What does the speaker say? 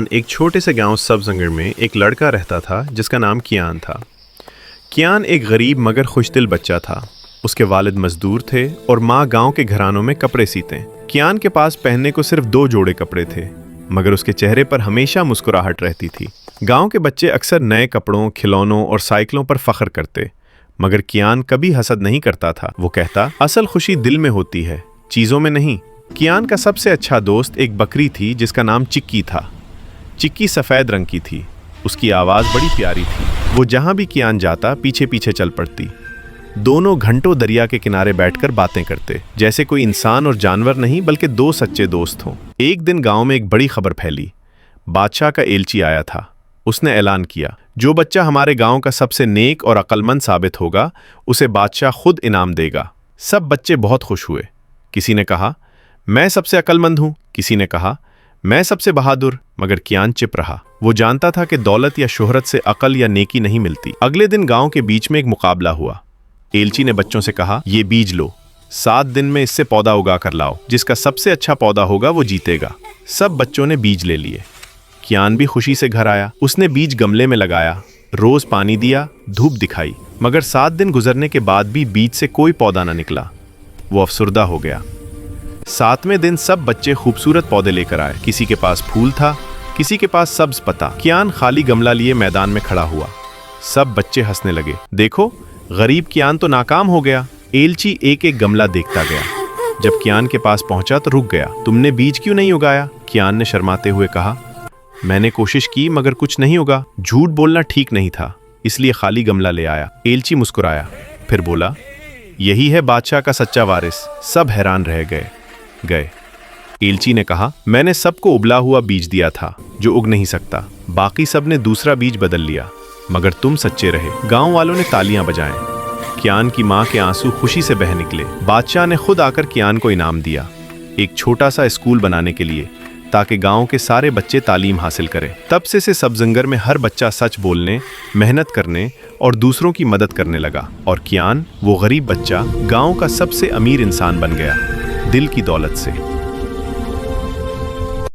ایک چھوٹے سے گاؤں سبزنگر میں ایک لڑکا رہتا تھا جس کا نام کیان تھا۔ کیان ایک غریب مگر خوش دل بچہ تھا۔ اس کے والد مزدور تھے اور ماں گاؤں کے گھرانوں میں کپڑے سیتے۔ کیان کے پاس پہننے کو صرف 2 جوڑے کپڑے تھے، مگر اس کے چہرے پر ہمیشہ مسکراہٹ رہتی تھی۔ گاؤں کے بچے اکثر نئے کپڑوں، کھلونوں اور سائیکلوں پر فخر کرتے، مگر کیان کبھی حسد نہیں کرتا تھا۔ وہ کہتا، اصل خوشی دل میں ہوتی ہے، چیزوں میں نہیں۔ کیان کا سب سے اچھا دوست ایک بکری تھی جس کا نام چکی تھا۔ چکی سفید رنگ کی تھی، اس کی آواز بڑی پیاری تھی۔ وہ جہاں بھی کیان جاتا پیچھے پیچھے چل پڑتی۔ دونوں گھنٹوں دریا کے کنارے بیٹھ کر باتیں کرتے، جیسے کوئی انسان اور جانور نہیں بلکہ 2 سچے دوست ہوں۔ ایک دن گاؤں میں ایک بڑی خبر پھیلی۔ بادشاہ کا ایلچی آیا تھا۔ اس نے اعلان کیا، جو بچہ ہمارے گاؤں کا سب سے نیک اور عقل مند ثابت ہوگا اسے بادشاہ خود انعام دے گا۔ سب بچے بہت خوش ہوئے۔ کسی نے کہا، میں سب سے عقل مند ہوں، کسی نے کہا، میں سب سے بہادر، مگر کیان چپ رہا۔ وہ جانتا تھا کہ دولت یا شہرت سے عقل یا نیکی نہیں ملتی۔ اگلے دن گاؤں کے بیچ میں ایک مقابلہ ہوا۔ ایلچی نے بچوں سے کہا، یہ بیج لو، 7 دن میں اس سے پودا اگا کر لاؤ، جس کا سب سے اچھا پودا ہوگا وہ جیتے گا۔ سب بچوں نے بیج لے لیے۔ کیان بھی خوشی سے گھر آیا۔ اس نے بیج گملے میں لگایا، روز پانی دیا، دھوپ دکھائی، مگر 7 دن گزرنے کے بعد بھی بیج سے کوئی پودا نہ نکلا۔ وہ افسردہ ہو گیا۔ 7ویں دن سب بچے خوبصورت پودے لے کر آئے۔ کسی کے پاس پھول تھا، کسی کے پاس سبز پتا۔ کیان خالی گملہ لیے میدان میں کھڑا ہوا۔ سب بچے ہنسنے لگے۔ دیکھو، غریب کیان تو ناکام ہو گیا۔ ایلچی ایک ایک گملہ دیکھتا گیا۔ جب کیان کے پاس پہنچا تو رک گیا۔ تم نے بیج کیوں نہیں اگایا؟ کیان نے شرماتے ہوئے کہا، میں نے کوشش کی مگر کچھ نہیں ہوگا۔ جھوٹ بولنا ٹھیک نہیں تھا، اس لیے خالی گملہ لے آیا۔ ایلچی مسکرایا، پھر بولا، یہی ہے بادشاہ کا سچا وارث۔ سب حیران رہ گئے۔ ایلچی نے کہا، میں نے سب کو ابلا ہوا بیج دیا تھا جو اگ نہیں سکتا، باقی سب نے دوسرا بیج بدل لیا، مگر تم سچے رہے۔ گاؤں والوں نے تالیاں بجائیں۔ کیان کی ماں کے آنسو خوشی سے بہہ نکلے۔ بادشاہ نے خود آ کر کیان کو انعام دیا، ایک چھوٹا سا اسکول بنانے کے لیے، تاکہ گاؤں کے سارے بچے تعلیم حاصل کریں۔ تب سے سبزنگر میں ہر بچہ سچ بولنے، محنت کرنے اور دوسروں کی مدد کرنے لگا، اور کیان، وہ غریب بچہ، گاؤں کا سب سے امیر انسان بن گیا، دل کی دولت سے۔